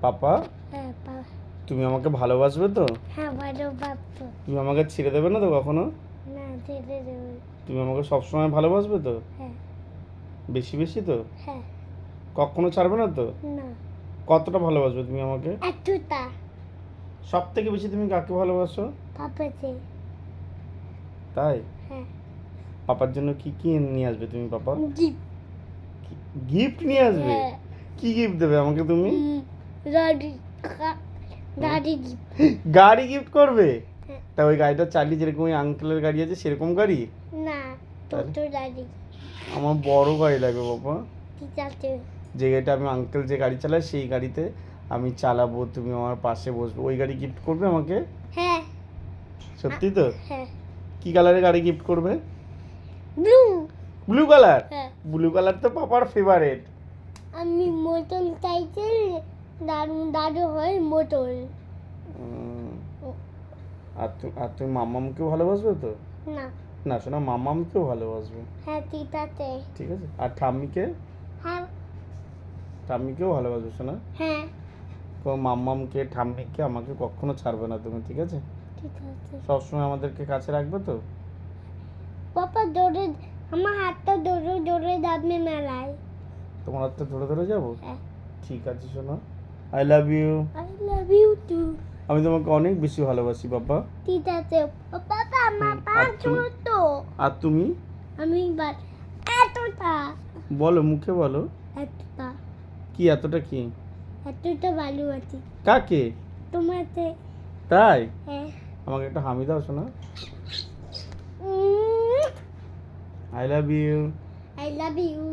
পাপা হ্যাঁ তুমি আমাকে ভালোবাসবে তো? হ্যাঁ ভালোবাসবো। তুমি আমাকে ছেড়ে দেবে না তো কখনো? না ছেড়ে দেবো। তুমি আমাকে সবসময় ভালোবাসবে তো? হ্যাঁ বেশি বেশি তো? হ্যাঁ। কখনো ছাড়বে না তো? না কতটা ভালোবাসবে তুমি আমাকে? এতটা। সব থেকে বেশি তুমি কাকে ভালোবাসো? পাপাতে। তাই? হ্যাঁ। পাপার জন্য কি কি নিয়ে আসবে তুমি পাপা? গিফট। গিফট নিয়ে আসবে? হ্যাঁ। কি গিফট দেবে আমাকে তুমি? গাড়ি গাড়ি গিফট। গাড়ি গিফট করবে? হ্যাঁ। তা ওই গাড়িটা চালিয়ে যেরকম ওই আঙ্কেলের গাড়ি আছে সেরকম গাড়ি? না টোটো গাড়ি। আমার বড় গাড়ি লাগবে বাবা। ঠিক আছে। যে গাড়িটা আমি আঙ্কেল যে গাড়ি চালায় সেই গাড়িতে আমি চালাবো, তুমি আমার পাশে বসবে, ওই গাড়ি গিফট করবে আমাকে? হ্যাঁ। সত্যি তো? হ্যাঁ। কি কালারের গাড়ি গিফট করবে? ব্লু। Blue colour? হ্যাঁ। ব্লু কালার তো পাপার ফেভারিট। আমি মোটর সাইকেল দারু দারু হয় মোটর। আর তুমি মাম্মামকেও ভালোবাসবে তো? না। না শোনা, মাম্মামকেও ভালোবাসবে। হ্যাঁ ঠিক আছে। ঠিক আছে। আর ঠাম্মিকে? হ্যাঁ। ঠাম্মিকেও ভালোবাসবে শোনা। হ্যাঁ মাম্মামকে ঠাম্মিকে আমাকে কখনো ছাড়বে না তুমি, ঠিক আছে? ঠিক আছে। সবসময় আমাদেরকে কাছে রাখবে তো? পাপা দৌড়ে আমার হাতটা দৌড়ে দৌড়ে যাবে মেলায়। তোমার হাতটা ধরে ধরে যাবো? হ্যাঁ। ঠিক আছে শোনা, I love you. I love you too. আমি তোমাকে অনেক বেশি ভালোবাসি বাবা। ঠিক আছে। পাপা আমার পা আর তুমি? ছোট। আর তুমি? আমি এতটা বলো, মুখে বলো। এতটা কি এতটা কি? এতটা ভালোবাসি কাকে? তোমাকে। তাই? হ্যাঁ। আমাকে একটা হামি দাও শোনা। I love you. I love you.